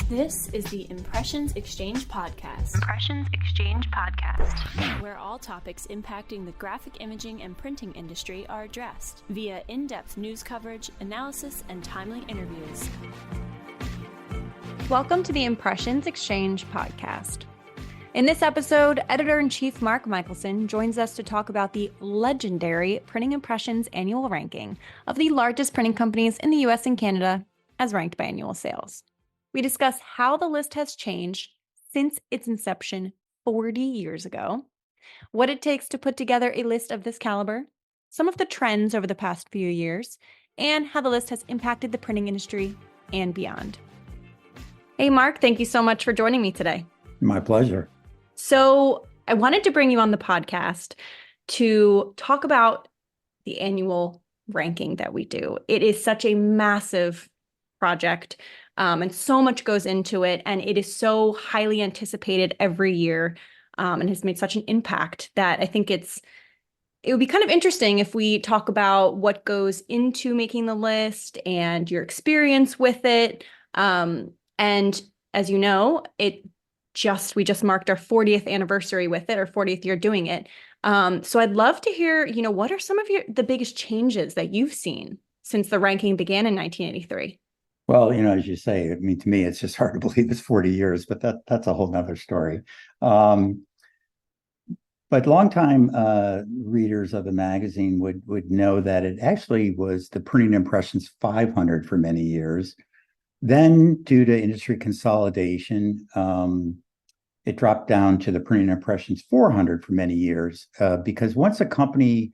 This is the Impressions Exchange Podcast. Impressions Exchange Podcast. Where all topics impacting the graphic imaging and printing industry are addressed via in-depth news coverage, analysis, and timely interviews. Welcome to the Impressions Exchange Podcast. In this episode, Editor-in-Chief Mark Michelson joins us to talk about the legendary Printing Impressions annual ranking of the largest printing companies in the US and Canada as ranked by annual sales. We discuss how the list has changed since its inception 40 years ago, what it takes to put together a list of this caliber, some of the trends over the past few years, and how the list has impacted the printing industry and beyond. Hey, Mark, thank you so much for joining me today. My pleasure. So I wanted to bring you on the podcast to talk about the annual ranking that we do. It is such a massive project. And so much goes into it, and it is so highly anticipated every year, and has made such an impact that I think it would be kind of interesting if we talk about what goes into making the list and your experience with it. And as you know, we just marked our 40th anniversary with it, our 40th year doing it. So I'd love to hear, what are some of the biggest changes that you've seen since the ranking began in 1983? Well, as you say, to me, it's just hard to believe it's 40 years, but that's a whole nother story. But longtime readers of the magazine would know that it actually was the Printing Impressions 500 for many years. Then, due to industry consolidation, it dropped down to the Printing Impressions 400 for many years, because once a company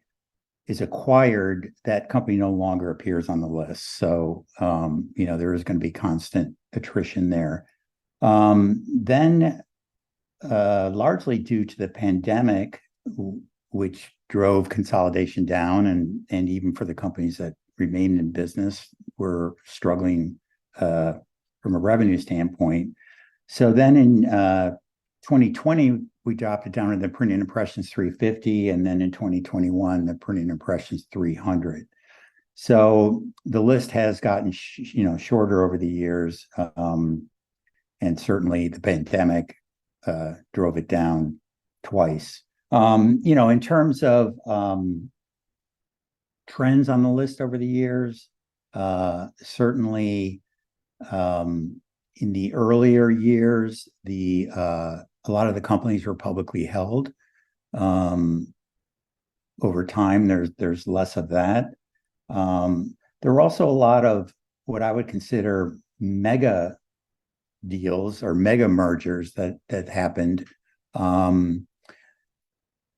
is acquired, that company no longer appears on the list. So, there is going to be constant attrition there. Then, largely due to the pandemic, which drove consolidation down, and even for the companies that remained in business were struggling from a revenue standpoint. So then in 2020, we dropped it down to the Printing Impressions 350, and then in 2021, the Printing Impressions 300. So the list has gotten shorter over the years, and certainly the pandemic drove it down twice. In terms of trends on the list over the years, certainly in the earlier years, a lot of the companies were publicly held. Over time, there's less of that. There were also a lot of what I would consider mega deals or mega mergers that happened. And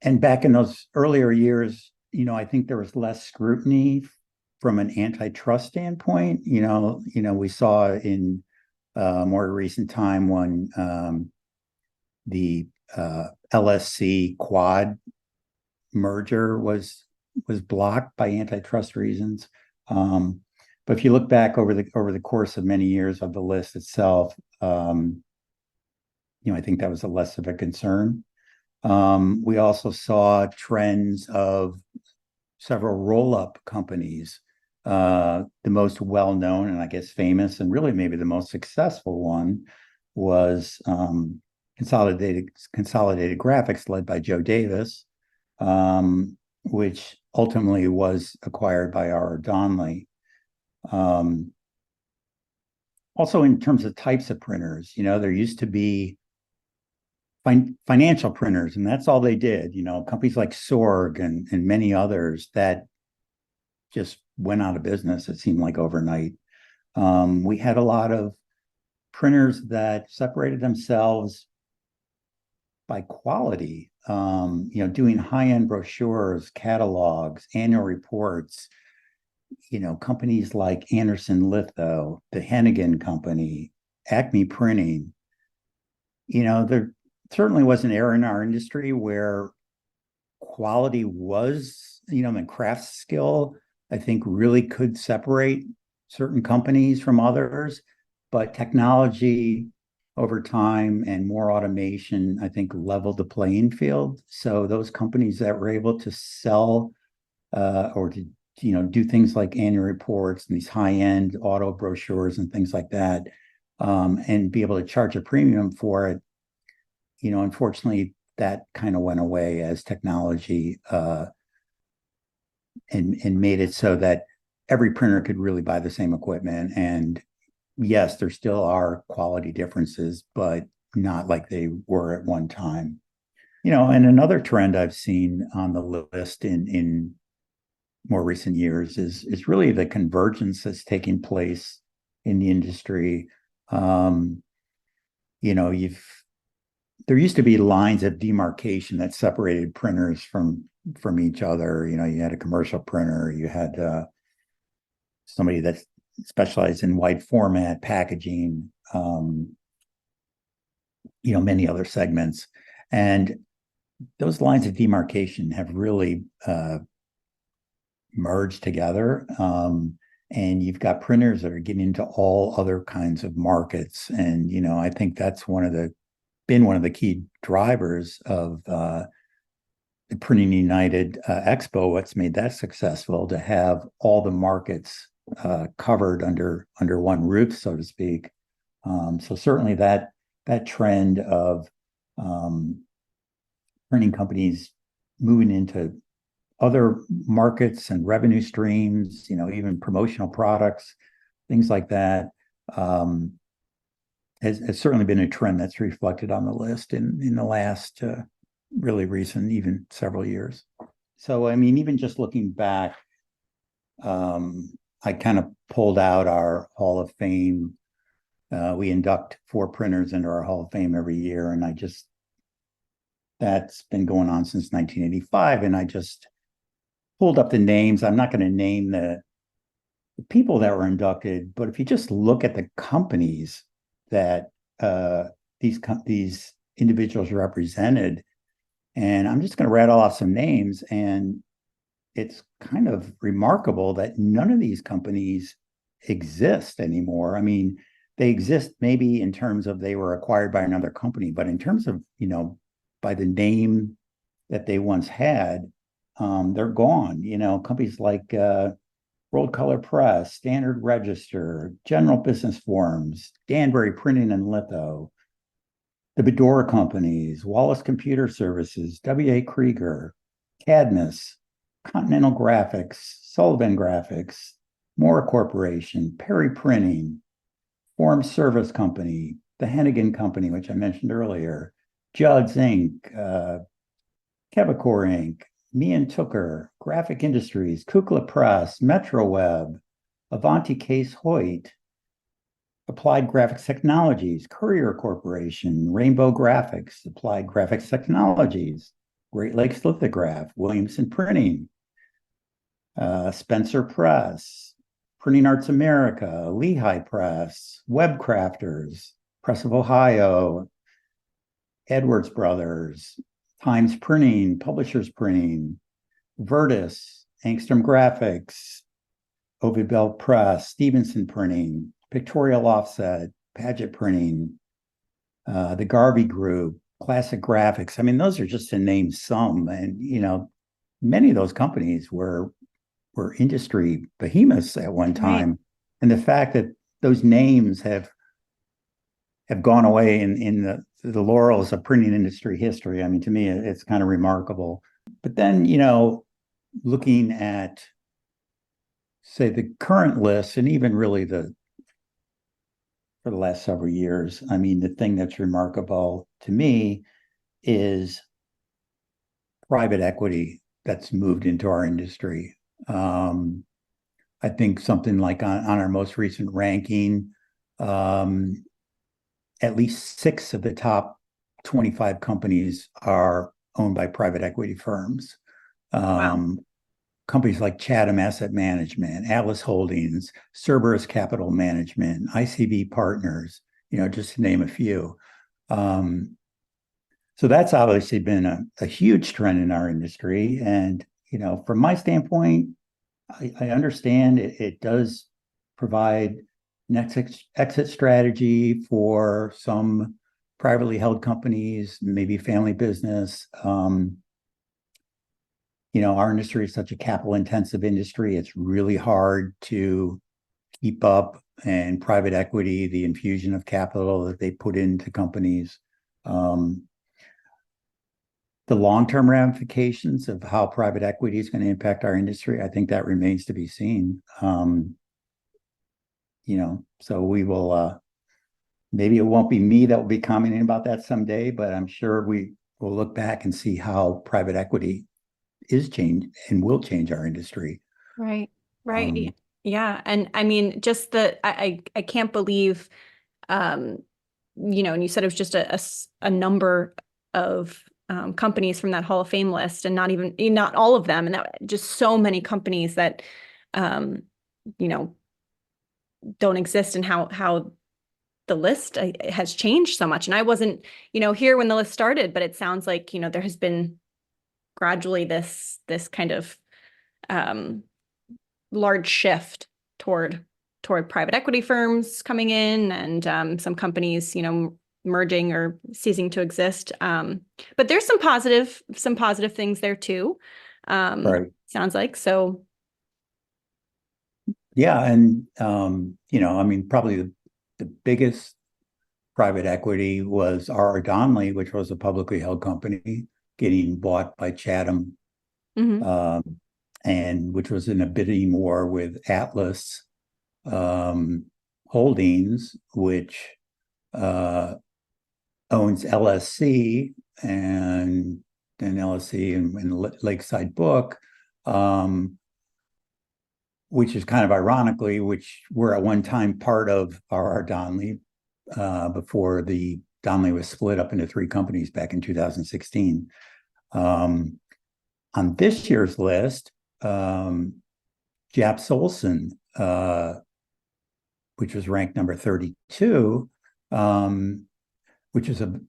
back in those earlier years, I think there was less scrutiny from an antitrust standpoint. We saw in more recent time when the LSC Quad merger was blocked by antitrust reasons. But if you look back over the course of many years of the list itself, I think that was less of a concern. We also saw trends of several roll-up companies. The most well-known and I guess famous, and really maybe the most successful one, was Consolidated Graphics, led by Joe Davis, which ultimately was acquired by R.R. Donnelley. Also, in terms of types of printers, there used to be financial printers, and that's all they did. Companies like Sorg and many others that just went out of business, it seemed like overnight. We had a lot of printers that separated themselves by quality, doing high-end brochures, catalogs, annual reports. Companies like Anderson Litho, the Hennigan Company, Acme Printing. There certainly was an era in our industry where quality was, and craft skill, I think, really could separate certain companies from others. But technology over time and more automation, I think, leveled the playing field. So those companies that were able to sell or to do things like annual reports and these high-end auto brochures and things like that and be able to charge a premium for it. Unfortunately, that kind of went away as technology and made it so that every printer could really buy the same equipment. And yes, there still are quality differences, but not like they were at one time. And another trend I've seen on the list in more recent years is really the convergence that's taking place in the industry. There used to be lines of demarcation that separated printers from each other. You had a commercial printer, you had somebody that specialized in wide format packaging, many other segments. And those lines of demarcation have really merged together. And you've got printers that are getting into all other kinds of markets. And, I think that's been one of the key drivers of the Printing United Expo. What's made that successful, to have all the markets covered under one roof, so to speak. So certainly that trend of printing companies moving into other markets and revenue streams, even promotional products, things like that, has certainly been a trend that's reflected on the list in the last really recent, even several years. So, even just looking back, I kind of pulled out our Hall of Fame. We induct 4 printers into our Hall of Fame every year, and that's been going on since 1985, and I just pulled up the names. I'm not going to name the people that were inducted, but if you just look at the companies that these individuals represented, and I'm just going to rattle off some names, and it's kind of remarkable that none of these companies exist anymore. They exist maybe in terms of they were acquired by another company, but in terms of, by the name that they once had, they're gone. Companies like World Color Press, Standard Register, General Business Forms, Danbury Printing and Litho, the Bedore Companies, Wallace Computer Services, W.A. Krieger, Cadmus, Continental Graphics, Sullivan Graphics, Moore Corporation, Perry Printing, Form Service Company, the Hennigan Company, which I mentioned earlier, Judd's Inc., Quebecor Inc., Meehan Tooker, Graphic Industries, Kukla Press, MetroWeb, Avanti Case Hoyt, Applied Graphics Technologies, Courier Corporation, Rainbow Graphics, Applied Graphics Technologies, Great Lakes Lithograph, Williamson Printing, Spencer Press, Printing Arts America, Lehigh Press, Web Crafters, Press of Ohio, Edwards Brothers, Times Printing, Publishers Printing, Virtus, Angstrom Graphics, Ovid Bell Press, Stevenson Printing, Pictorial Offset, Paget Printing, the Garvey Group, Classic Graphics. Those are just to name some. And, many of those companies were industry behemoths at one time. Right. And the fact that those names have gone away in the laurels of printing industry history, to me, it's kind of remarkable. But then, looking at, say, the current list, and even really for the last several years, the thing that's remarkable to me is private equity that's moved into our industry. I think something like on our most recent ranking, at least 6 of the top 25 companies are owned by private equity firms. Wow. Companies like Chatham Asset Management, Atlas Holdings, Cerberus Capital Management, ICV Partners, just to name a few. So that's obviously been a huge trend in our industry. And, from my standpoint, I understand it does provide an exit strategy for some privately held companies, maybe family business. Our industry is such a capital intensive industry. It's really hard to keep up and private equity, the infusion of capital that they put into companies. The long-term ramifications of how private equity is going to impact our industry, I think that remains to be seen. So we will, maybe it won't be me that will be commenting about that someday, but I'm sure we will look back and see how private equity is changed and will change our industry. Right. Yeah. And I mean, just I can't believe, and you said it was just a number of companies from that Hall of Fame list, and not all of them, and that just so many companies that don't exist, and how the list has changed so much. And I wasn't here when the list started, but it sounds like there has been gradually this kind of large shift toward private equity firms coming in, and some companies merging or ceasing to exist. But there's some positive things there too. Right. Sounds like. So yeah, and I mean, probably the biggest private equity was R.R. Donnelley, which was a publicly held company getting bought by Chatham, and which was in a bidding war with Atlas Holdings, which owns LSC and LSC and Lakeside Book, which is kind of ironically, which were at one time part of R.R. Donnelley before the Donnelley was split up into 3 companies back in 2016. On this year's list, Japs Olson, which was ranked number 32, which is a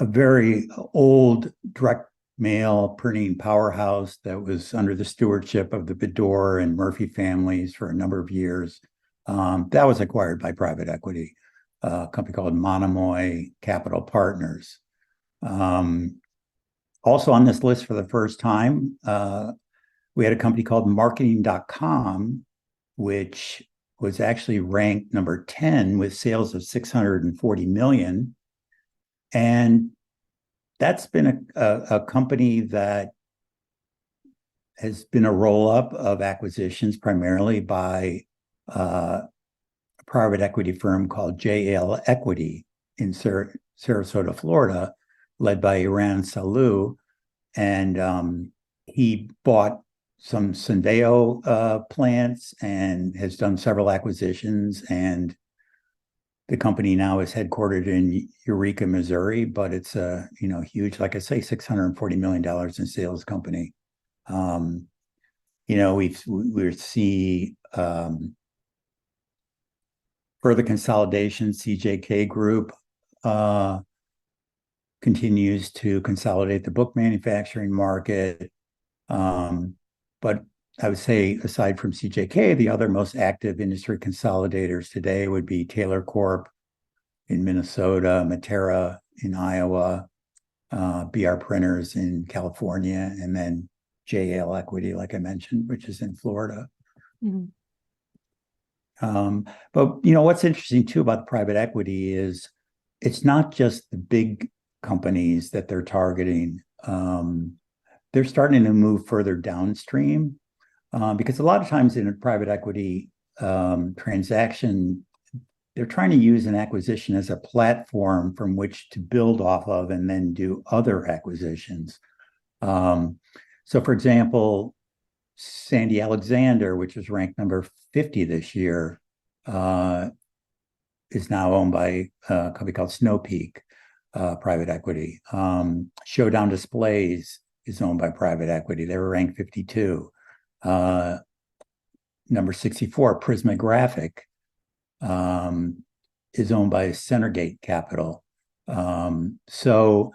very old direct mail printing powerhouse that was under the stewardship of the Bedore and Murphy families for a number of years. That was acquired by private equity, a company called Monomoy Capital Partners. Also on this list for the first time, we had a company called marketing.com, which was actually ranked number 10 with sales of 640 million. And that's been a company that has been a roll-up of acquisitions primarily by a private equity firm called JL Equity in Sarasota, Florida, led by Iran Salou. And he bought some Syndeo plants and has done several acquisitions. And the company now is headquartered in Eureka, Missouri, but it's a huge, like I say, $640 million in sales company. We see further consolidation. CJK Group continues to consolidate the book manufacturing market. But I would say, aside from CJK, the other most active industry consolidators today would be Taylor Corp in Minnesota, Matera in Iowa, BR Printers in California, and then JL Equity, like I mentioned, which is in Florida. But what's interesting too about the private equity is it's not just the big companies that they're targeting. They're starting to move further downstream, because a lot of times in a private equity transaction, they're trying to use an acquisition as a platform from which to build off of and then do other acquisitions. So, for example, Sandy Alexander, which was ranked number 50 this year, is now owned by a company called Snow Peak Private Equity. Showdown Displays is owned by private equity. They were ranked 52. Number 64, Prismographic, is owned by Centergate Capital. So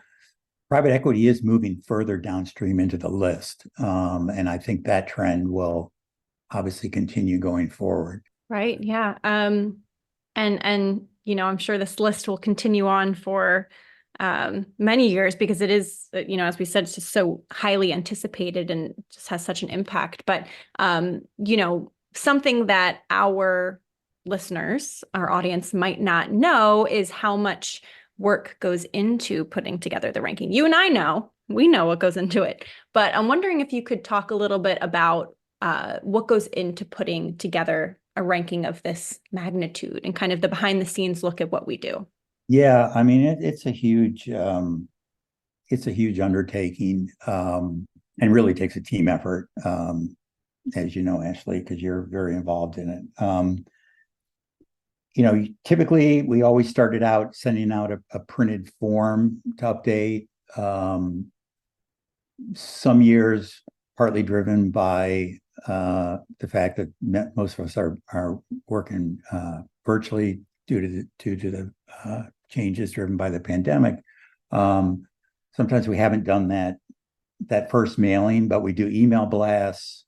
private equity is moving further downstream into the list. And I think that trend will obviously continue going forward. Right. Yeah. And I'm sure this list will continue on for many years, because it is, as we said, it's just so highly anticipated and just has such an impact. But, something that our listeners, our audience might not know is how much work goes into putting together the ranking. You and I know, we know what goes into it, but I'm wondering if you could talk a little bit about what goes into putting together a ranking of this magnitude and kind of the behind the scenes look at what we do. Yeah, I mean, it's a huge undertaking, and really takes a team effort, as you know, Ashley, because you're very involved in it. Typically we always started out sending out a printed form to update. Some years, partly driven by the fact that most of us are working virtually due to the changes driven by the pandemic. Sometimes we haven't done that first mailing, but we do email blasts.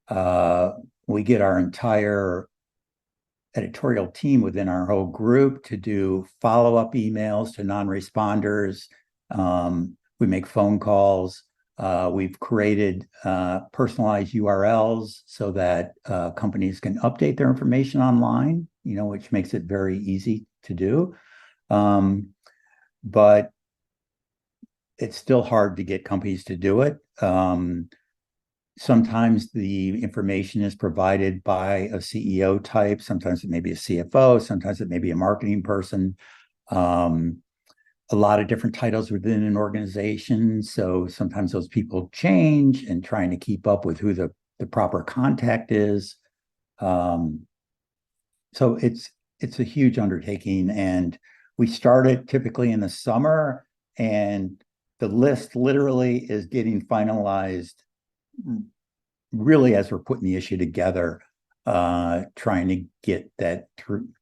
We get our entire editorial team within our whole group to do follow-up emails to non-responders. We make phone calls. We've created personalized URLs so that companies can update their information online, which makes it very easy to do. But it's still hard to get companies to do it. Sometimes the information is provided by a CEO type. Sometimes it may be a CFO. Sometimes it may be a marketing person. A lot of different titles within an organization. So sometimes those people change, and trying to keep up with who the proper contact is. So it's a huge undertaking. And we start it typically in the summer, and the list literally is getting finalized really as we're putting the issue together, trying to get that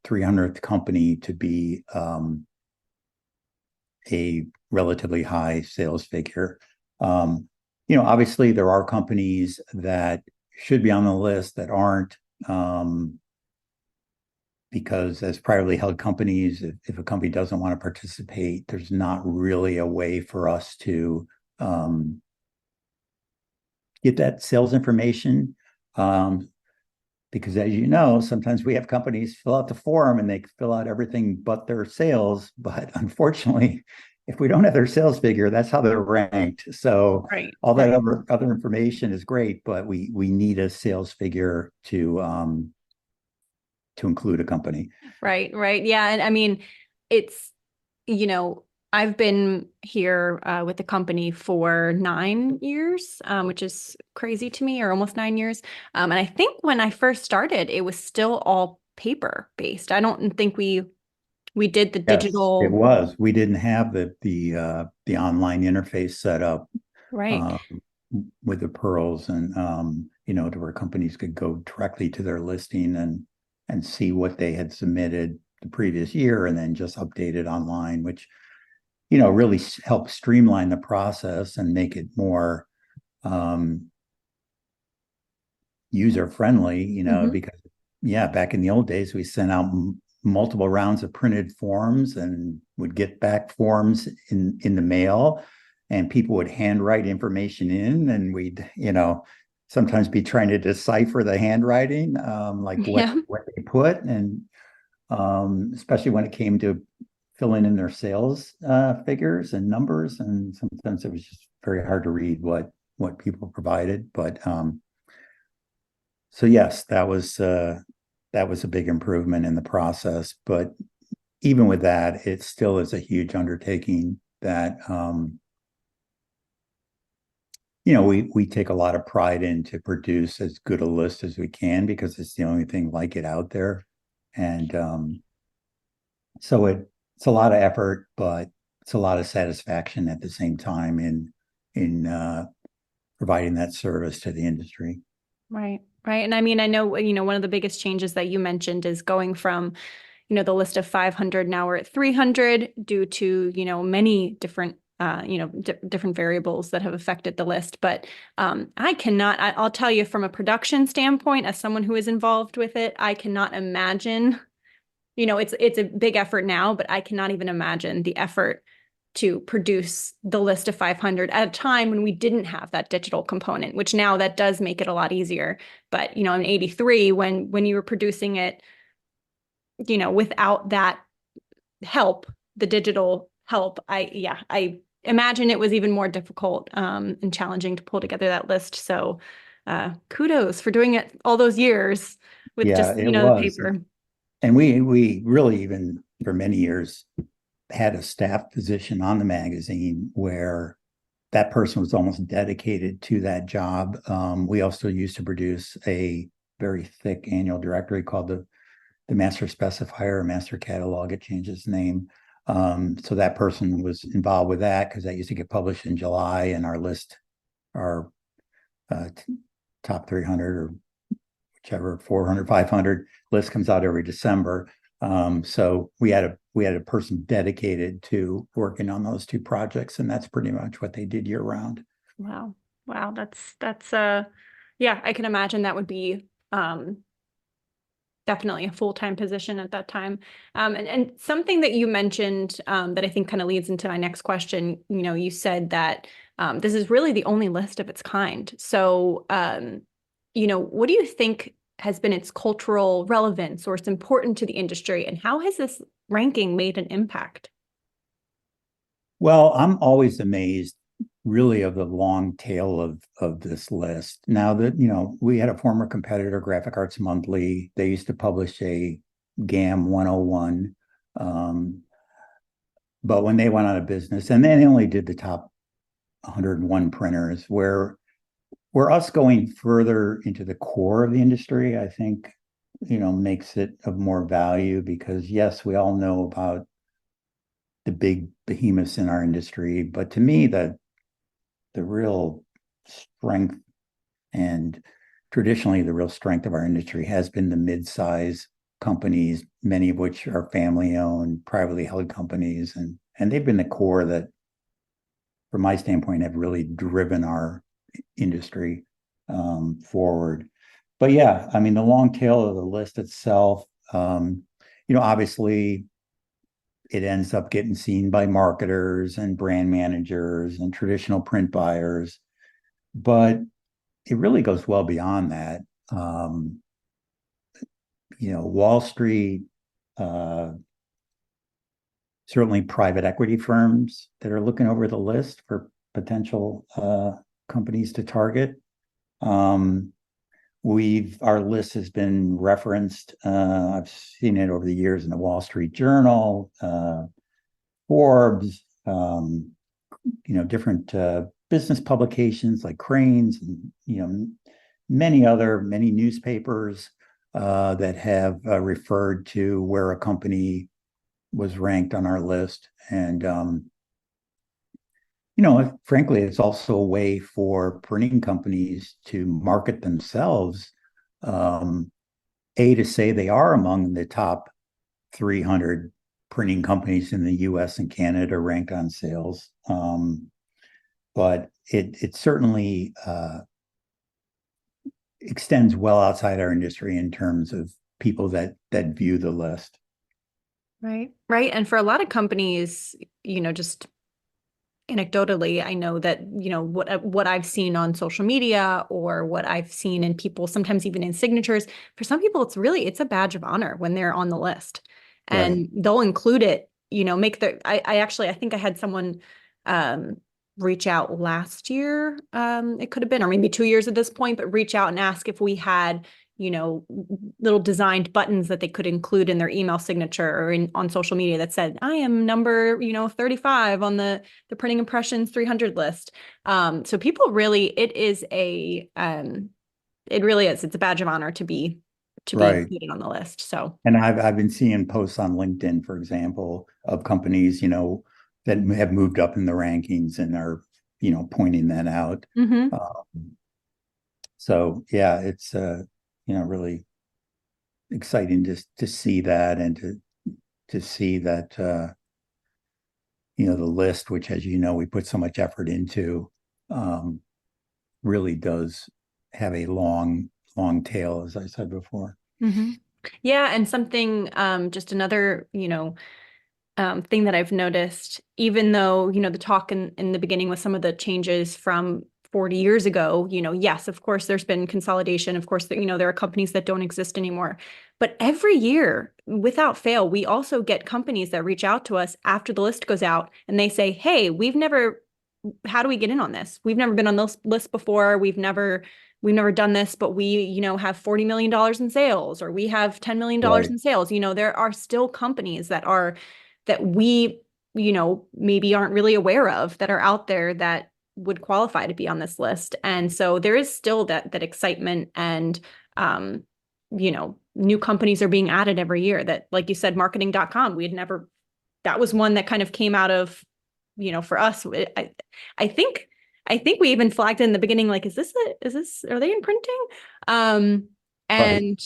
300th company to be a relatively high sales figure. Obviously there are companies that should be on the list that aren't, because as privately held companies, if a company doesn't want to participate, there's not really a way for us to get that sales information. Because as you know, sometimes we have companies fill out the form and they fill out everything but their sales. But unfortunately, if we don't have their sales figure, that's how they're ranked. So all that other information is great, but we need a sales figure to include a company. Right. Yeah. And I mean, it's, I've been here with the company for 9 years, which is crazy to me, or almost 9 years. And I think when I first started, it was still all paper based. I don't think we did the digital. It was. We didn't have the online interface set up, right, with the pearls, and to where companies could go directly to their listing and see what they had submitted the previous year, and then just update it online, which really help streamline the process and make it more user friendly, because back in the old days, we sent out multiple rounds of printed forms and would get back forms in the mail, and people would handwrite information in, and we'd, sometimes be trying to decipher the handwriting, what they put. And especially when it came to filling in their sales figures and numbers, and sometimes it was just very hard to read what people provided. But so yes, that was a big improvement in the process. But even with that, it still is a huge undertaking that we take a lot of pride in to produce as good a list as we can, because it's the only thing like it out there. And so it's a lot of effort, but it's a lot of satisfaction at the same time in providing that service to the industry. Right. And I mean, I know, one of the biggest changes that you mentioned is going from, the list of 500, now we're at 300 due to, many different, different variables that have affected the list. But I'll tell you, from a production standpoint, as someone who is involved with it, I cannot imagine, it's a big effort now, but I cannot even imagine the effort to produce the list of 500 at a time when we didn't have that digital component, which now that does make it a lot easier. But, in 83, when you were producing it without that help, the digital help, I imagine it was even more difficult and challenging to pull together that list. So kudos for doing it all those years with Yeah, just, it the was. paper. And we really, even for many years, had a staff position on the magazine where that person was almost dedicated to that job. We also used to produce a very thick annual directory called the Master Specifier or Master Catalog. It changed its name. So that person was involved with that because that used to get published in July, and our list, our top 300 or whichever 400, 500 list comes out every December. So we had a person dedicated to working on those two projects, and that's pretty much what they did year round. Wow. That's yeah, I can imagine that would be definitely a full-time position at that time. And something that you mentioned that I think kind of leads into my next question, you said that this is really the only list of its kind. So, what do you think has been its cultural relevance or it's important to the industry, and how has this ranking made an impact? Well, I'm always amazed really of the long tail of this list. Now that, we had a former competitor, Graphic Arts Monthly. They used to publish a GAM 101. But when they went out of business, and they only did the top 101 printers, where us going further into the core of the industry, I think, makes it of more value because yes, we all know about the big behemoths in our industry, but to me, the real strength and traditionally the real strength of our industry has been the mid-size companies, many of which are family-owned, privately held companies, and they've been the core that, from my standpoint, have really driven our industry forward. But yeah, I mean, the long tail of the list itself, obviously it ends up getting seen by marketers and brand managers and traditional print buyers, but it really goes well beyond that. Wall Street, certainly private equity firms that are looking over the list for potential companies to target. Our list has been referenced. I've seen it over the years in the Wall Street Journal, Forbes, different business publications like Cranes, and many newspapers that have referred to where a company was ranked on our list. And frankly, it's also a way for printing companies to market themselves. To say they are among the top 300 printing companies in the US and Canada ranked on sales. But it certainly extends well outside our industry in terms of people that view the list. Right. And for a lot of companies, just anecdotally, I know that, what I've seen on social media or what I've seen in people, sometimes even in signatures, for some people, it's a badge of honor when they're on the list, and Right. they'll include it, I think I had someone reach out last year. It could have been, or maybe 2 years at this point, but reach out and ask if we had, little designed buttons that they could include in their email signature or on social media that said, I am number, 35 on the printing impressions 300 list. So people really, it's a badge of honor to be Right. included on the list. So, And I've been seeing posts on LinkedIn, for example, of companies, that have moved up in the rankings and are, pointing that out. mhm. So yeah, it's really exciting to see that, and to see that the list, which, as we put so much effort into, really does have a long tail, as I said before. Mm-hmm. Yeah, and something, just another, thing that I've noticed, even though, the talk in the beginning with some of the changes from 40 years ago, yes, of course, there's been consolidation. Of course, there are companies that don't exist anymore. But every year, without fail, we also get companies that reach out to us after the list goes out and they say, hey, how do we get in on this? We've never been on this list before. We've never done this, but we, have $40 million in sales, or we have $10 million Right. in sales. There are still companies that we, maybe aren't really aware of, that are out there that would qualify to be on this list. And so there is still that excitement, and, new companies are being added every year that, like you said, marketing.com, that was one that kind of came out of, for us, I think we even flagged in the beginning, like, are they in printing? And,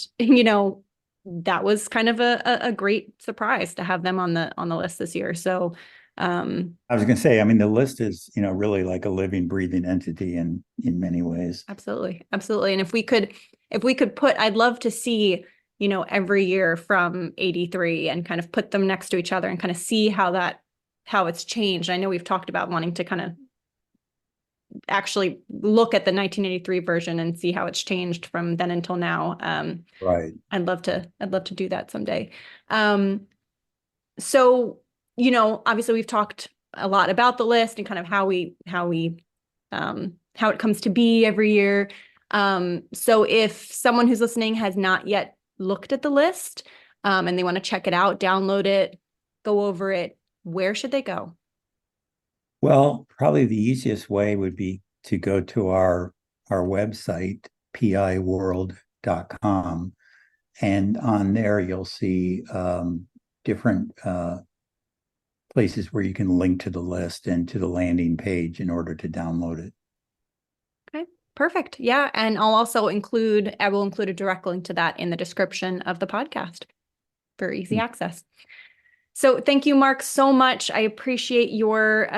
that was kind of a great surprise to have them on the list this year. So, I was going to say, I mean, the list is, really like a living, breathing entity in many ways. Absolutely. Absolutely. And if we could I'd love to see, every year from 83 and kind of put them next to each other and kind of see how it's changed. I know we've talked about wanting to kind of actually look at the 1983 version and see how it's changed from then until now. Right. I'd love to do that someday. So, obviously we've talked a lot about the list and kind of how it comes to be every year. So if someone who's listening has not yet looked at the list, and they want to check it out, download it, go over it, where should they go? Well, probably the easiest way would be to go to our website, piworld.com. And on there, you'll see different places where you can link to the list and to the landing page in order to download it. Okay, perfect. Yeah. And I will include a direct link to that in the description of the podcast for easy access. So thank you, Mark, so much. I appreciate your,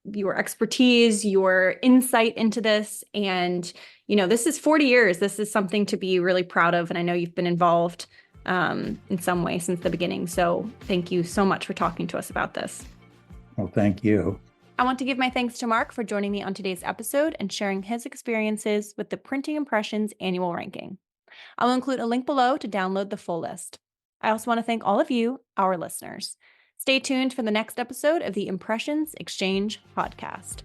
your expertise, your insight into this. And, this is 40 years. This is something to be really proud of. And I know you've been involved in some way since the beginning. So thank you so much for talking to us about this. Well, thank you. I want to give my thanks to Mark for joining me on today's episode and sharing his experiences with the Printing Impressions annual ranking. I'll include a link below to download the full list. I also want to thank all of you, our listeners. Stay tuned for the next episode of the Impressions Exchange podcast.